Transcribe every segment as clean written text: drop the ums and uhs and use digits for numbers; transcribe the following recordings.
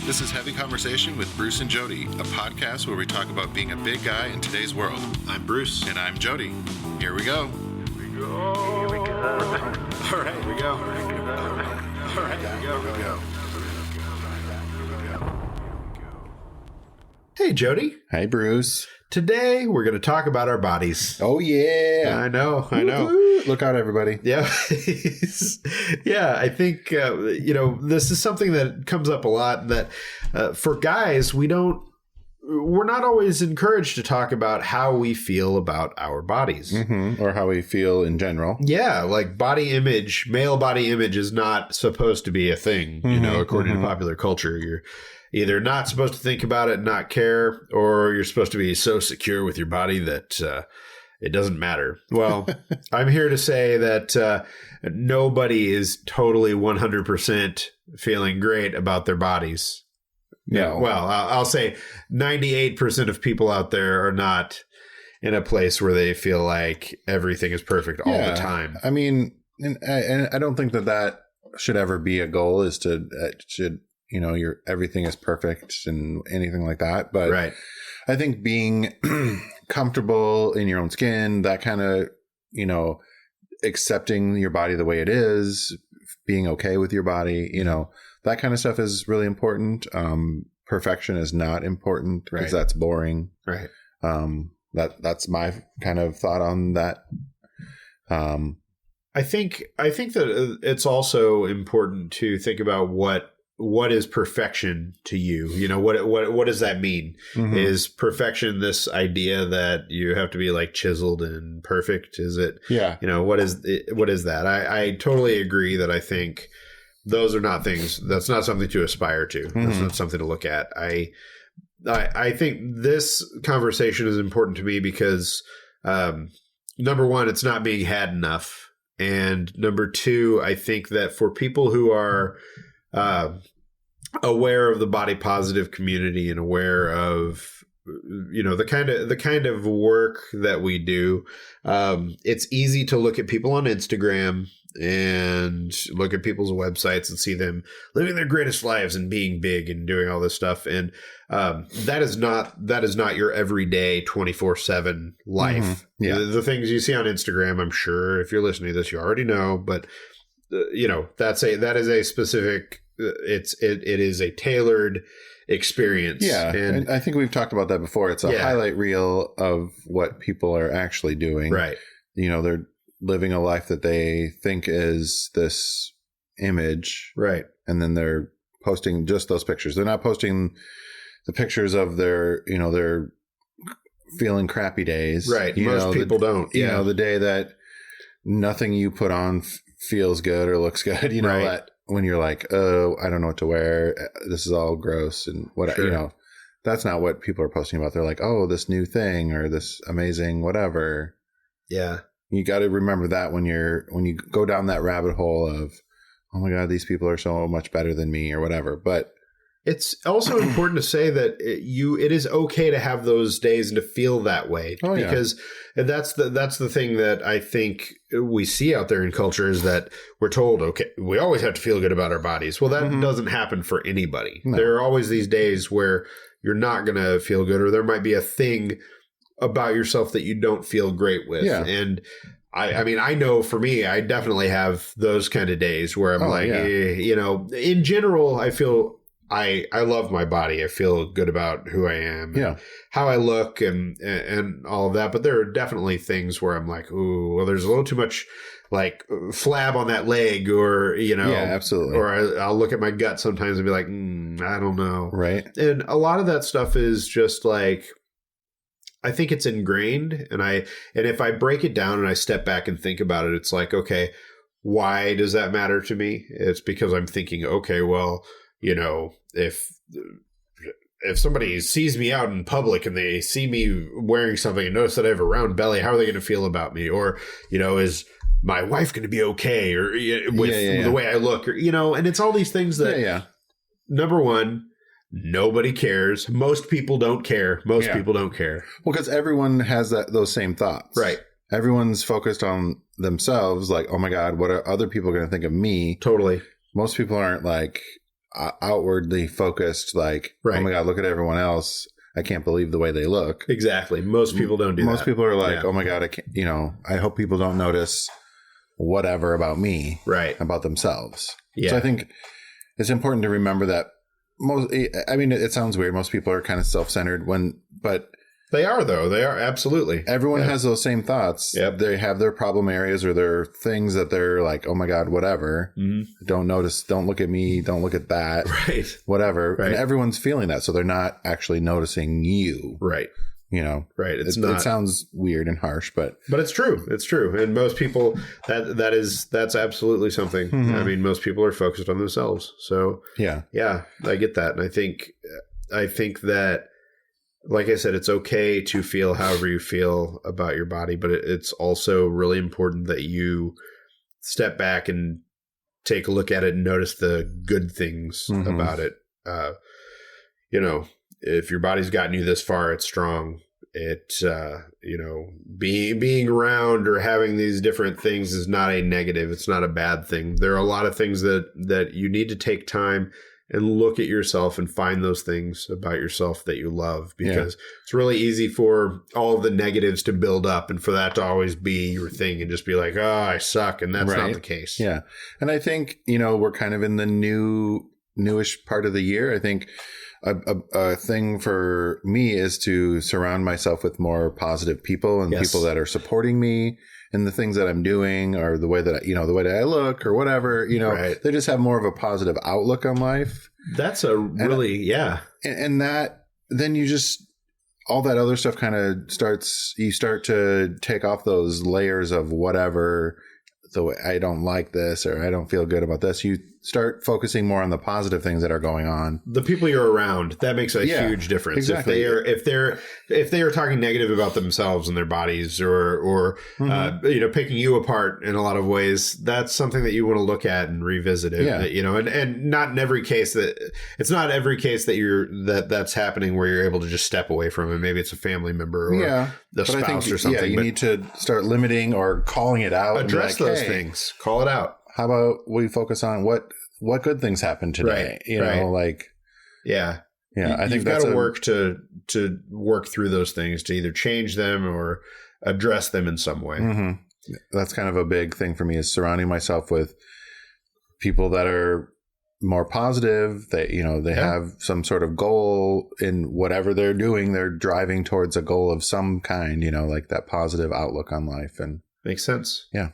This is Heavy Conversation with Bruce and Jody, a podcast where we talk about being a big guy in today's world. I'm Bruce. And I'm Jody. Here we go. Here we go. All right, here we go. All right, here we go. Here we go. Hey, Jody. Hey, Bruce. Today, we're going to talk about our bodies. Oh, yeah. I know. Woo-hoo. Look out, everybody. Yeah. Yeah, I think, this is something that comes up a lot that for guys, we're not always encouraged to talk about how we feel about our bodies. Mm-hmm. Or how we feel in general. Yeah, like male body image is not supposed to be a thing, according to popular culture. You're either not supposed to think about it and not care, or you're supposed to be so secure with your body that it doesn't matter. Well, I'm here to say that nobody is totally 100% feeling great about their bodies. Yeah. Well, I'll say 98% of people out there are not in a place where they feel like everything is perfect all the time. I mean, and I don't think that should ever be a goal, is to everything is perfect and anything like that. But right. I think being comfortable in your own skin, that kind of, accepting your body the way it is, being okay with your body, that kind of stuff is really important. Perfection is not important because that's boring. Right. That's my kind of thought on that. I think that it's also important to think about what is perfection to you? What does that mean? Mm-hmm. Is perfection this idea that you have to be like chiseled and perfect? Is it? Yeah. What is that? I totally agree that I think those are not things. That's not something to aspire to. Mm-hmm. That's not something to look at. I think this conversation is important to me because number one, it's not being had enough, and number two, I think that for people who are aware of the body positive community and aware of the kind of work that we do, it's easy to look at people on Instagram and look at people's websites and see them living their greatest lives and being big and doing all this stuff, and that is not your everyday 24/7 life. Mm-hmm. Yeah. The things you see on Instagram, I'm sure if you're listening to this, you already know, but that is a specific. It is a tailored experience. Yeah. And I think we've talked about that before. It's a highlight reel of what people are actually doing. Right. They're living a life that they think is this image. Right. And then they're posting just those pictures. They're not posting the pictures of their feeling crappy days. Right. Most people don't. The day that nothing you put on feels good or looks good, right. That when you're like, oh, I don't know what to wear. This is all gross. And what, sure. That's not what people are posting about. They're like, oh, this new thing or this amazing whatever. Yeah. You got to remember that when you go down that rabbit hole of, oh my God, these people are so much better than me or whatever. But it's also important to say that it is okay to have those days and to feel that way, because that's the thing that I think we see out there in culture is that we're told, okay, we always have to feel good about our bodies. Well, that doesn't happen for anybody. No. There are always these days where you're not going to feel good, or there might be a thing about yourself that you don't feel great with. Yeah. And I mean, I know for me, I definitely have those kind of days where I'm in general, I feel I love my body. I feel good about who I am, and how I look and all of that. But there are definitely things where I'm like, ooh, well, there's a little too much like flab on that leg, or, absolutely. Or I'll look at my gut sometimes and be like, I don't know. Right. And a lot of that stuff is just like, I think it's ingrained. And if I break it down and I step back and think about it, it's like, okay, why does that matter to me? It's because I'm thinking, okay, well, if somebody sees me out in public and they see me wearing something and notice that I have a round belly, how are they going to feel about me? Or, is my wife going to be okay? Or with the way I look, or, and it's all these things that, number one, nobody cares. Most people don't care. People don't care. Well, because everyone has those same thoughts. Right. Everyone's focused on themselves. Like, oh my God, what are other people going to think of me? Totally. Most people aren't like, outwardly focused, like, oh my God, look at everyone else. I can't believe the way they look. Exactly. Most people don't do that. Most people are like, oh my God, I can't, I hope people don't notice whatever about me, about themselves. So I think it's important to remember that it sounds weird. Most people are kind of self-centered but they are, though. They are, absolutely. Everyone has those same thoughts. Yep. They have their problem areas or their things that they're like, oh my God, whatever. Mm-hmm. Don't notice. Don't look at me. Don't look at that. Right. Whatever. Right. And everyone's feeling that. So they're not actually noticing you. Right. Right. It sounds weird and harsh, but it's true. It's true. And most people, that's absolutely something. Mm-hmm. I mean, most people are focused on themselves. So yeah, I get that. And I think that, like I said, it's okay to feel however you feel about your body, but it's also really important that you step back and take a look at it and notice the good things about it. If your body's gotten you this far, it's strong. Being around or having these different things is not a negative. It's not a bad thing. There are a lot of things that you need to take time and look at yourself and find those things about yourself that you love, because it's really easy for all of the negatives to build up and for that to always be your thing and just be like, oh, I suck. And that's not the case. Yeah. And I think, we're kind of in the newish part of the year. I think a thing for me is to surround myself with more positive people and people that are supporting me in the things that I'm doing or the way that the way that I look or whatever, they just have more of a positive outlook on life. That's and that then you just, all that other stuff kind of you start to take off those layers of whatever, the way I don't like this or I don't feel good about this. You start focusing more on the positive things that are going on. The people you're around, that makes a huge difference. Exactly. If they are talking negative about themselves and their bodies or picking you apart in a lot of ways, that's something that you want to look at and revisit it. And not in every case that's that's happening where you're able to just step away from it. Maybe it's a family member or the spouse or something. Yeah, you need to start limiting or calling it out. Address those things. Call it out. How about we focus on what good things happened today? I think you've got to work to work through those things to either change them or address them in some way. Mm-hmm. That's kind of a big thing for me, is surrounding myself with people that are more positive. They have some sort of goal in whatever they're doing. They're driving towards a goal of some kind, like that positive outlook on life. And makes sense. Yeah.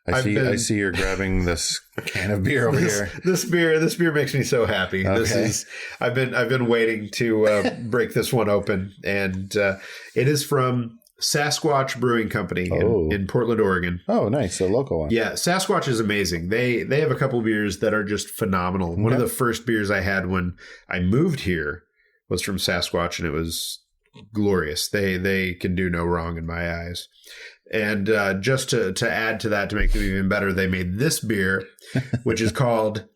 I see you're grabbing this can of beer over here. This beer makes me so happy. Okay. I've been waiting to break this one open, and it is from Sasquatch Brewing Company in Portland, Oregon. Oh, nice. A local one. Yeah. Sasquatch is amazing. They have a couple beers that are just phenomenal. Okay. One of the first beers I had when I moved here was from Sasquatch, and it was glorious. They can do no wrong in my eyes. And just to add to that, to make it even better, they made this beer, which is called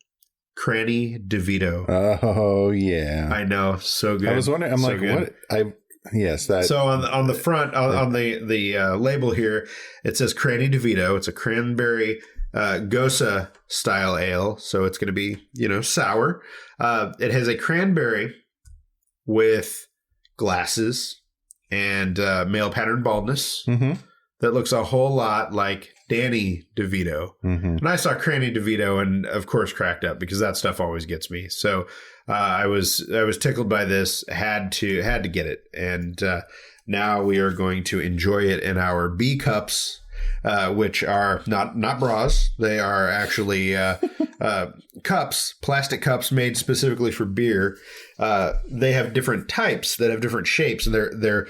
Cranny DeVito. Oh, yeah. I know. So good. I was wondering, I'm so like, good. What? Yes. That. So on the front, on the label here, it says Cranny DeVito. It's a cranberry Gosa style ale. So it's going to be, sour. It has a cranberry with glasses and male pattern baldness. Mm-hmm. That looks a whole lot like Danny DeVito. Mm-hmm. And I saw Cranny DeVito and, of course, cracked up because that stuff always gets me. So I was tickled by this, had to get it. And now we are going to enjoy it in our B cups, which are not bras. They are actually cups, plastic cups made specifically for beer. They have different types that have different shapes, and they're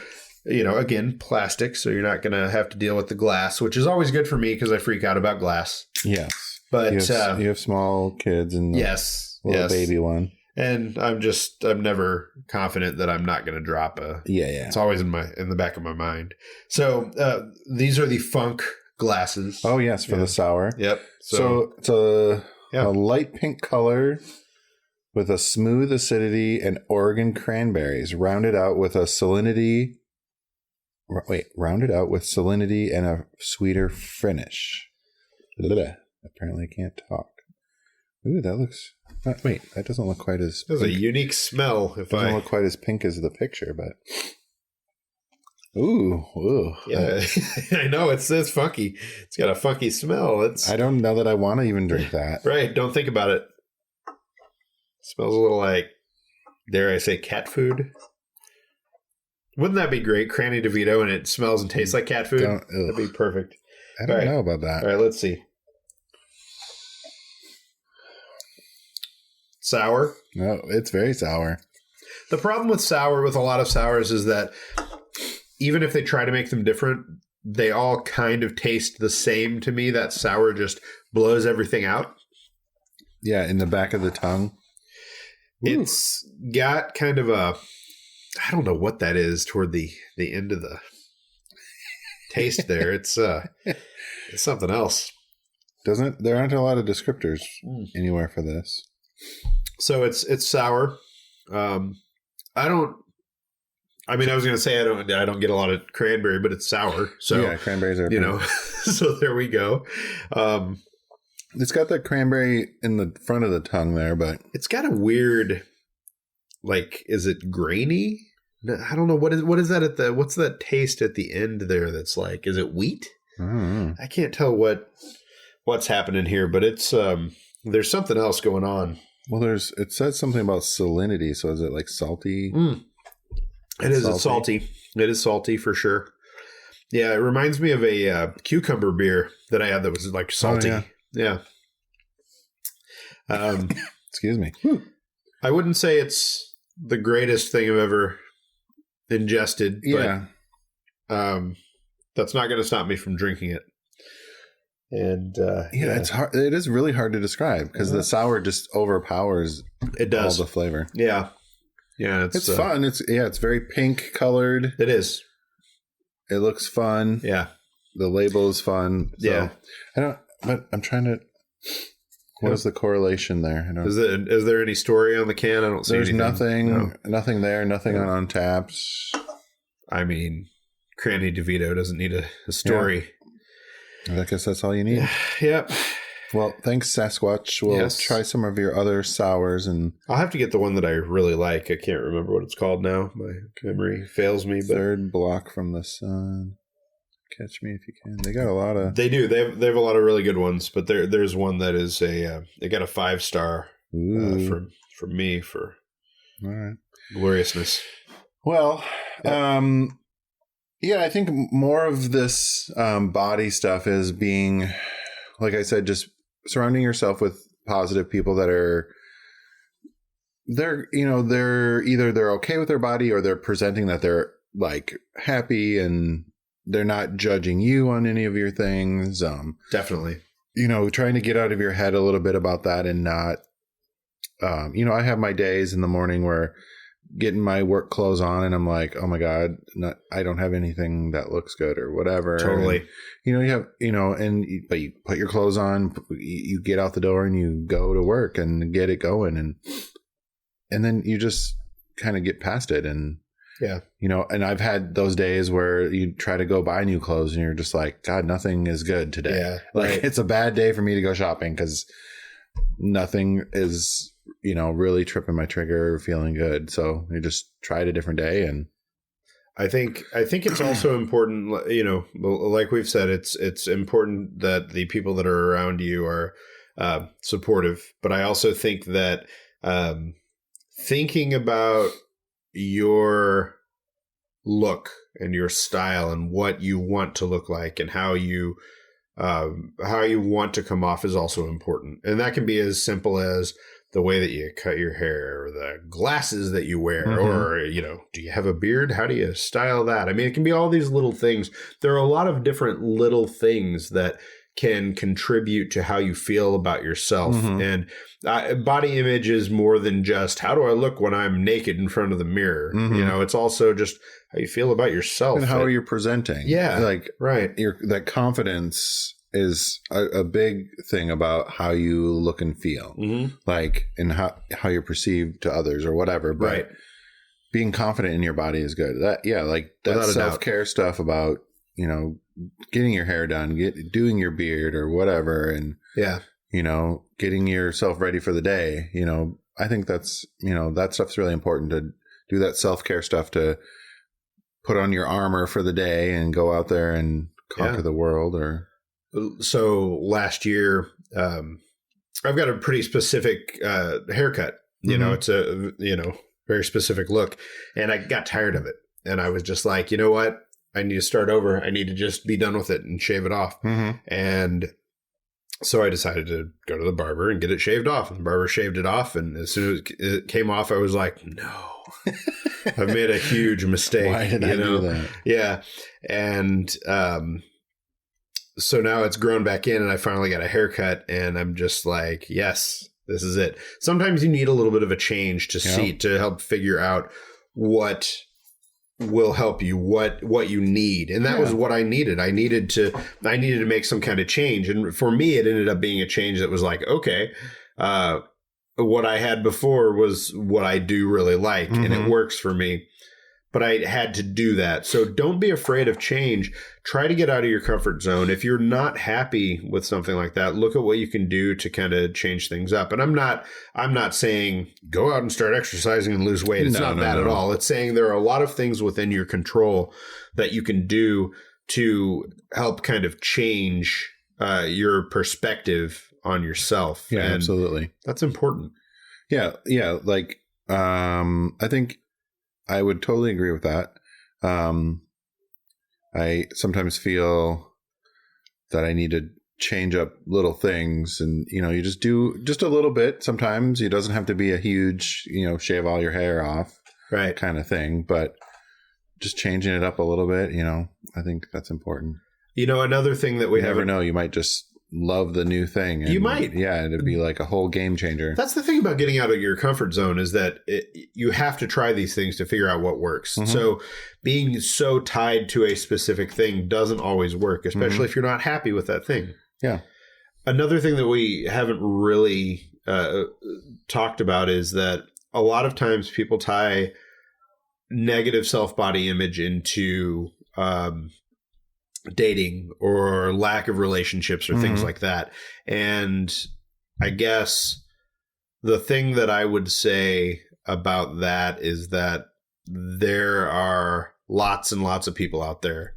again, plastic, so you're not going to have to deal with the glass, which is always good for me because I freak out about glass. Yes. But you have small kids and little baby one. And I'm never confident that I'm not going to drop a. Yeah. It's always in the back of my mind. So these are the Funk glasses. Oh, yes, for the sour. Yep. So it's a light pink color with a smooth acidity and Oregon cranberries, rounded out with salinity and a sweeter finish. Apparently I can't talk. Ooh, that looks Wait, that doesn't look quite as... That's a unique smell. Doesn't look quite as pink as the picture, but... Ooh. Yeah, I know. It's funky. It's got a funky smell. I don't know that I want to even drink that. Right. Don't think about it. Smells a little like, dare I say, cat food. Wouldn't that be great? Cranny DeVito, and it smells and tastes like cat food. That'd be perfect. I don't know about that. All right, let's see. Sour? No, it's very sour. The problem with a lot of sours is that even if they try to make them different, they all kind of taste the same to me. That sour just blows everything out. Yeah, in the back of the tongue. It's got kind of a, I don't know what that is toward the end of the taste there. It's something else. There aren't a lot of descriptors anywhere for this. So it's sour. I was going to say I don't get a lot of cranberry, but it's sour. So yeah, cranberries are, so there we go. It's got the cranberry in the front of the tongue there, but it's got a weird, like, is it grainy? I don't know. What is that what's that taste at the end there? That's like, is it wheat? I can't tell what's happening here, but it's, there's something else going on. Well, it says something about salinity. So is it like salty? It is. It's salty. It is salty for sure. Yeah, it reminds me of a cucumber beer that I had that was like salty. Oh, yeah. Excuse me. I wouldn't say it's the greatest thing I've ever ingested, but that's not going to stop me from drinking it. And it's hard. It is really hard to describe because the sour just overpowers all the flavor. Yeah. It's fun. It's very pink colored. It is. It looks fun. Yeah. The label is fun. So but I'm trying to. What is the correlation there? Is there any story on the can? I don't see anything. There's nothing there. Nothing on Untappd. I mean, Cranny DeVito doesn't need a story. I guess that's all you need. Yep. Well, thanks, Sasquatch. We'll try some of your other sours, and I'll have to get the one that I really like. I can't remember what it's called now. My memory fails me. But Third Block from the Sun. Catch Me If You Can. They got a lot of. They do. They have a lot of really good ones, but there's one that is they got a 5-star from me for all right gloriousness. Well, I think more of this body stuff is being, like I said, just surrounding yourself with positive people that are. They're either they're okay with their body or they're presenting that they're like happy and they're not judging you on any of your things. Definitely. Trying to get out of your head a little bit about that and not, I have my days in the morning where getting my work clothes on and I'm like, oh my God, I don't have anything that looks good or whatever. Totally. And, but you put your clothes on, you get out the door and you go to work and get it going. And then you just kind of get past it. And, and I've had those days where you try to go buy new clothes and you're just like, God, nothing is good today. Yeah, like it's a bad day for me to go shopping because nothing is, really tripping my trigger or feeling good. So you just tried a different day. And I think it's also important, like we've said, it's important that the people that are around you are supportive. But I also think that thinking about your look and your style and what you want to look like and how you want to come off is also important. And that can be as simple as the way that you cut your hair or the glasses that you wear, or, do you have a beard? How do you style that? I mean, it can be all these little things. There are a lot of different little things that can contribute to how you feel about yourself. And body image is more than just how do I look when I'm naked in front of the mirror? It's also just how you feel about yourself. And how are you presenting? Yeah. Like, right. That confidence is a big thing about how you look and feel, like, and how you're perceived to others or whatever. But being confident in your body is good. That self-care stuff about, getting your hair done, doing your beard or whatever. And getting yourself ready for the day, I think that's, that stuff's really important to do, that self-care stuff, to put on your armor for the day and go out there and conquer the world. So last year, I've got a pretty specific haircut. It's a very specific look, and I got tired of it. And I was just like, you know what? I need to start over. I need to just be done with it and shave it off. And so I decided to go to the barber and get it shaved off. And the barber shaved it off, and as soon as it came off, I was like, no, I've made a huge mistake. Why did I do that? Yeah. And so now it's grown back in, and I finally got a haircut, and I'm just like, yes, this is it. Sometimes you need a little bit of a change to help figure out what will help you, what you need. And that was what I needed. I needed to make some kind of change. And for me, it ended up being a change that was like, okay, what I had before was what I do really like, and it works for me. But I had to do that. So don't be afraid of change. Try to get out of your comfort zone. If you're not happy with something like that, look at what you can do to kind of change things up. And I'm not saying go out and start exercising and lose weight. It's not that at all. It's saying there are a lot of things within your control that you can do to help kind of change your perspective on yourself. Yeah, and absolutely. That's important. Yeah. Yeah. Like, I think I would totally agree with that. I sometimes feel that I need to change up little things, and, you just do just a little bit. Sometimes it doesn't have to be a huge, shave all your hair off, right, kind of thing, but just changing it up a little bit, I think that's important. Another thing that we never know, you might just love the new thing. And, you might. Yeah, it'd be like a whole game changer. That's the thing about getting out of your comfort zone, is that you have to try these things to figure out what works. So being so tied to a specific thing doesn't always work, especially if you're not happy with that thing. Yeah. Another thing that we haven't really talked about is that a lot of times people tie negative self-body image into dating or lack of relationships or things like that. And I guess the thing that I would say about that is that there are lots and lots of people out there.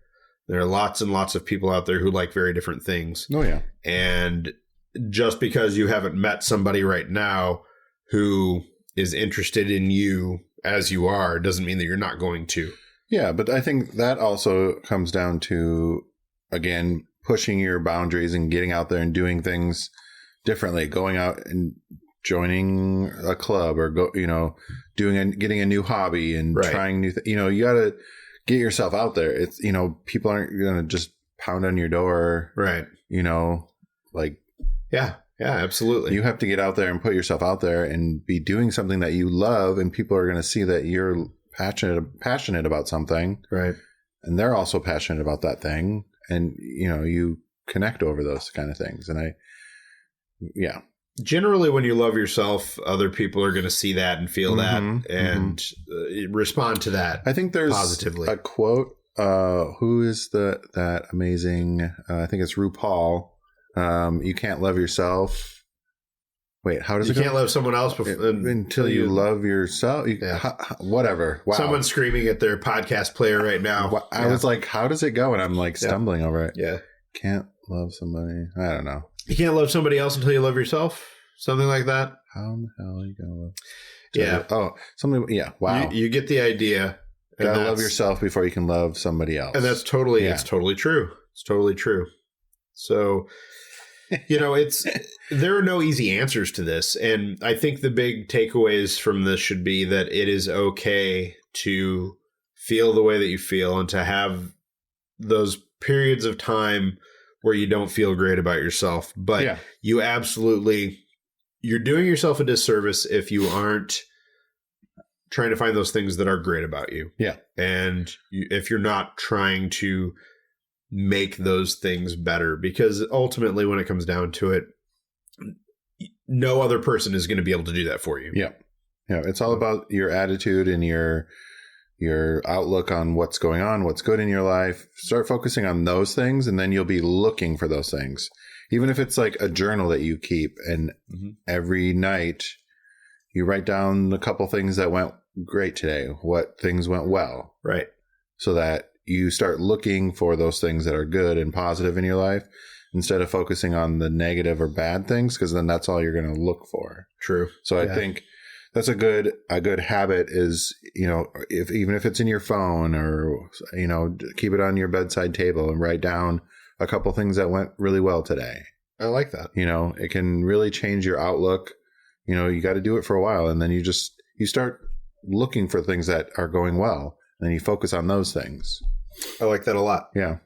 There are lots and lots of people out there who like very different things. Oh, yeah. And just because you haven't met somebody right now who is interested in you as you are doesn't mean that you're not going to. Yeah, but I think that also comes down to, again, pushing your boundaries and getting out there and doing things differently, going out and joining a club, or getting a new hobby and trying new things. You got to get yourself out there. It's, people aren't going to just pound on your door. Right. Yeah, absolutely. You have to get out there and put yourself out there and be doing something that you love, and people are going to see that you're passionate about something, right? And they're also passionate about that thing, and you connect over those kind of things. And generally, when you love yourself, other people are going to see that and feel that and respond to that. I think there's positively a quote. Who is that amazing? I think it's RuPaul. You can't love yourself. Wait, how does it go? You can't love someone else until you love yourself. Whatever. Wow. Someone's screaming at their podcast player right now. I was like, how does it go? And I'm like stumbling over it. Yeah. Can't love somebody. I don't know. You can't love somebody else until you love yourself. Something like that. How in the hell are you going to love? Yeah. Something. Yeah. Wow. You get the idea. Gotta love yourself before you can love somebody else. And that's totally, it's totally true. It's totally true. So, there are no easy answers to this. And I think the big takeaways from this should be that it is okay to feel the way that you feel, and to have those periods of time where you don't feel great about yourself. But you're doing yourself a disservice if you aren't trying to find those things that are great about you. Yeah. And if you're not trying to make those things better, because ultimately when it comes down to it, no other person is going to be able to do that for you. Yeah. Yeah. It's all about your attitude and your outlook on what's going on, what's good in your life. Start focusing on those things, and then you'll be looking for those things. even if it's like a journal that you keep, and every night you write down a couple things that went great today, what things went well. Right. So that you start looking for those things that are good and positive in your life instead of focusing on the negative or bad things, because then that's all you're going to look for. True. So I think that's a good habit is, even if it's in your phone or, keep it on your bedside table and write down a couple things that went really well today. I like that. It can really change your outlook. You got to do it for a while, and then you start looking for things that are going well, and then you focus on those things. I like that a lot. Yeah.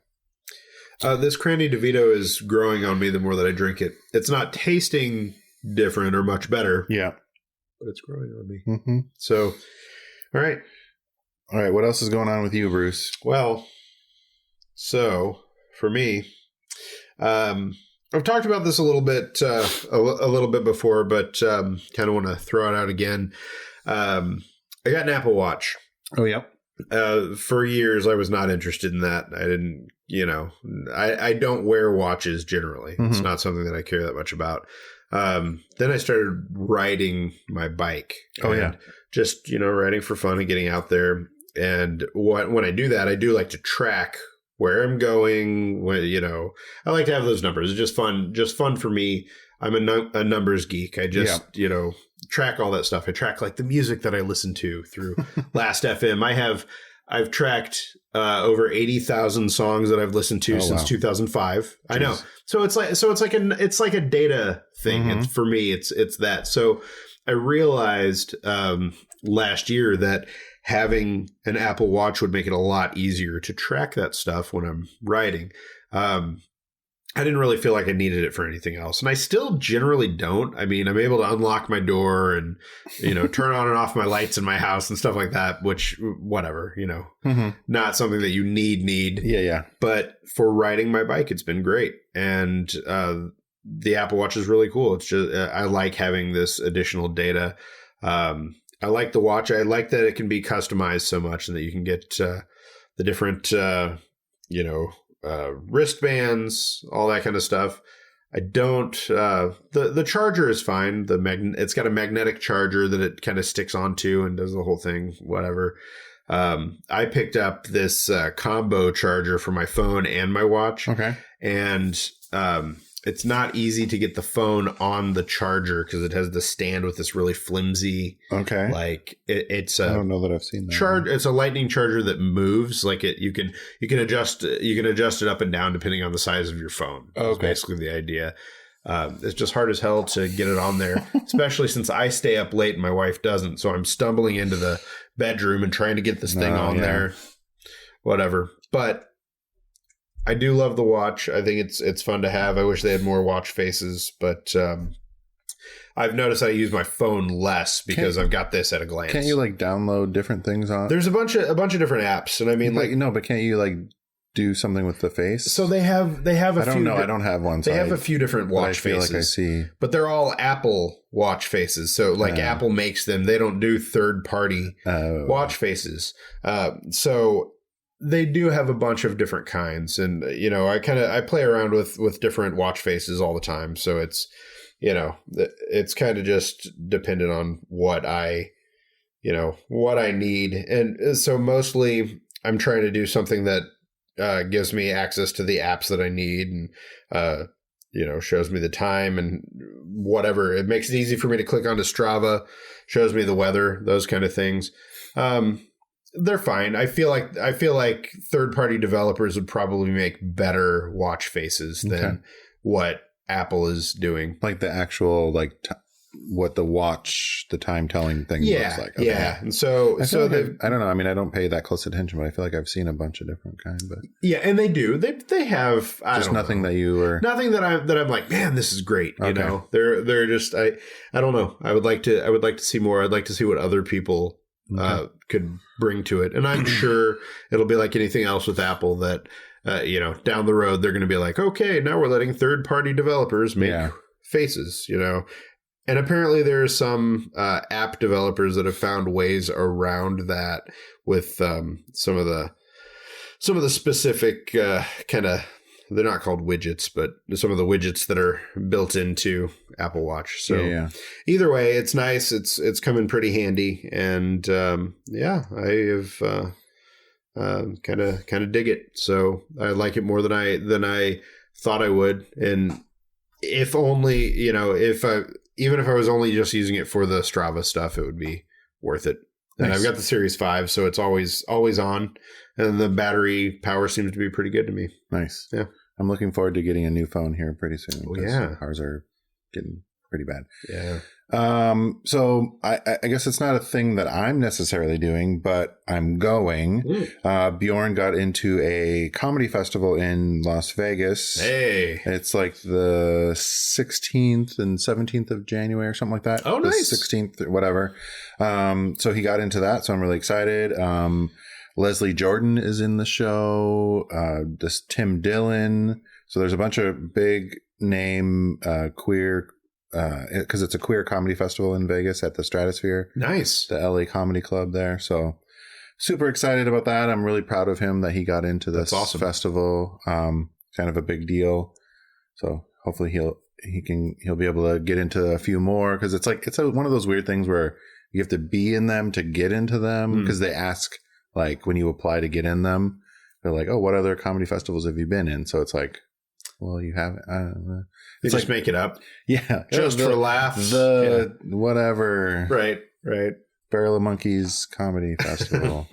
This Cranny DeVito is growing on me the more that I drink it. It's not tasting different or much better. Yeah. But it's growing on me. Mm-hmm. So, all right. What else is going on with you, Bruce? Well, so for me, I've talked about this a little bit, before, but kind of want to throw it out again. I got an Apple Watch. Oh, yep. For years, I was not interested in that. I didn't, I don't wear watches generally. Mm-hmm. It's not something that I care that much about. Then I started riding my bike. Oh, yeah. Just, riding for fun and getting out there. And when I do that, I do like to track where I'm going. I like to have those numbers. It's just fun for me. I'm a numbers geek. I just, track all that stuff. I track like the music that I listen to through Last FM. I've tracked over 80,000 songs that I've listened to since 2005. Jeez. I know. So it's like a data thing. Mm-hmm. For me, it's that. So I realized last year that having an Apple Watch would make it a lot easier to track that stuff when I'm riding. I didn't really feel like I needed it for anything else. And I still generally don't. I mean, I'm able to unlock my door and, turn on and off my lights in my house and stuff like that, which, whatever, not something that you need. Yeah. But for riding my bike, it's been great. And the Apple Watch is really cool. It's just, I like having this additional data. I like the watch. I like that it can be customized so much and that you can get the different, wristbands, all that kind of stuff. I don't, the charger is fine. It's got a magnetic charger that it kind of sticks onto and does the whole thing, whatever. I picked up this combo charger for my phone and my watch. Okay. And it's not easy to get the phone on the charger because it has the stand with this really flimsy. Okay. Like it's a. I don't know that I've seen that. It's a lightning charger that moves. Like you can adjust it up and down depending on the size of your phone. Okay. That's basically the idea. It's just hard as hell to get it on there, especially since I stay up late and my wife doesn't. So I'm stumbling into the bedroom and trying to get this thing on there. Whatever. But I do love the watch. I think it's fun to have. I wish they had more watch faces, but I've noticed I use my phone less because I've got this at a glance. Can't you like download different things on? There's a bunch of different apps, and I mean, but can't you like do something with the face? So they have a few. I don't know. I don't have one. They have a few different watch faces. Like I see, but they're all Apple watch faces. So like Apple makes them. They don't do third party watch faces. So they do have a bunch of different kinds, and I play around with different watch faces all the time. So it's it's kind of just dependent on what I need, and so mostly I'm trying to do something that gives me access to the apps that I need, and shows me the time and whatever. It makes it easy for me to click onto Strava, shows me the weather, those kind of things. They're fine. I feel like third-party developers would probably make better watch faces than what Apple is doing. Like the actual what the time telling thing looks like. Okay. Yeah. And so I don't know. I mean, I don't pay that close attention, but I feel like I've seen a bunch of different kinds. But yeah, and they do. They have just nothing that you were nothing that I'm like, man, this is great. Okay. They're just I don't know. I would like to see more. I'd like to see what other people could bring to it. And I'm sure it'll be like anything else with Apple that, down the road, they're going to be like, okay, now we're letting third-party developers make faces, And apparently there are some app developers that have found ways around that with some of the specific kind of they're not called widgets, but some of the widgets that are built into Apple Watch. So either way, it's nice. It's coming pretty handy, and I have kind of dig it. So I like it more than I thought I would. And if only, even if I was only just using it for the Strava stuff, it would be worth it. And I've got the Series 5, so it's always on. And the battery power seems to be pretty good to me. Nice. Yeah. I'm looking forward to getting a new phone here pretty soon. Oh, yeah. Ours are getting pretty bad. Yeah. So I guess it's not a thing that I'm necessarily doing, but I'm going. Bjorn got into a comedy festival in Las Vegas. Hey. It's like the 16th and 17th of January or something like that. Oh, nice. The 16th or whatever. So he got into that. So I'm really excited. Leslie Jordan is in the show. This Tim Dillon. So there's a bunch of big name queer, because it's a queer comedy festival in Vegas at the Stratosphere. Nice. The LA Comedy Club there. So super excited about that. I'm really proud of him that he got into this festival. Kind of a big deal. So hopefully he'll be able to get into a few more, because it's one of those weird things where you have to be in them to get into them, because they ask, like, when you apply to get in them, they're like, oh, what other comedy festivals have you been in? So it's like, well, you haven't. It's just make it up. Yeah. Just for laughs. Whatever. Right. Barrel of Monkeys Comedy Festival.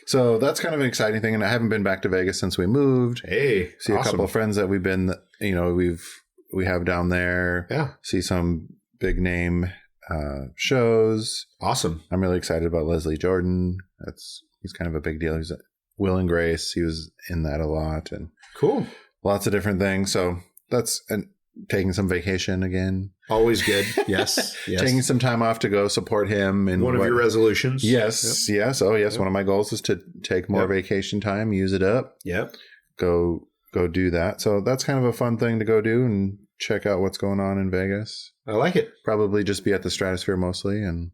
So that's kind of an exciting thing. And I haven't been back to Vegas since we moved. Hey, see a couple of friends that we've been, we have down there. Yeah. See some big name shows. Awesome. I'm really excited about Leslie Jordan. He's kind of a big deal. He's Will and Grace. He was in that a lot, and cool. Lots of different things. So that's taking some vacation again. Always good. Yes. Taking some time off to go support him. And one of your resolutions. Yes. Yep. Yes. Oh, yes. Yep. One of my goals is to take more vacation time, use it up. Yep. Go do that. So that's kind of a fun thing to go do and check out what's going on in Vegas. I like it. Probably just be at the Stratosphere mostly. And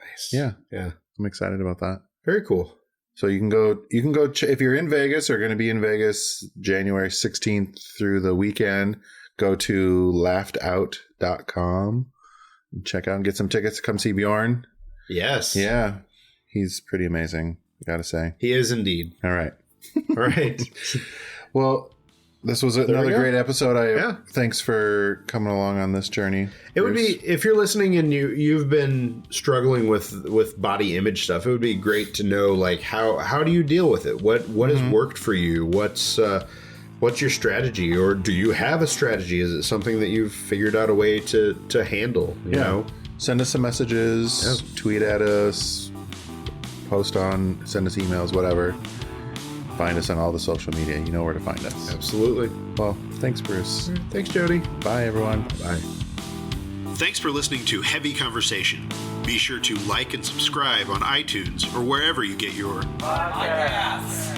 nice. Yeah. Yeah. I'm excited about that. Very cool. So you can go if you're in Vegas or going to be in Vegas January 16th through the weekend, go to laughedout.com and check out and get some tickets to come see Bjorn. Yes. Yeah. He's pretty amazing, I got to say. He is indeed. All right. Well, this was another great episode. Thanks for coming along on this journey. It would be, if you're listening and you've been struggling with body image stuff, it would be great to know, like, how do you deal with it? What has worked for you? What's your strategy, or do you have a strategy? Is it something that you've figured out a way to handle? You know, send us some messages, tweet at us, send us emails, whatever. Find us on all the social media. You know where to find us. Absolutely. Well, thanks, Bruce. Thanks, Jody. Bye, everyone. Bye. Thanks for listening to Heavy Conversation. Be sure to like and subscribe on iTunes or wherever you get your podcasts.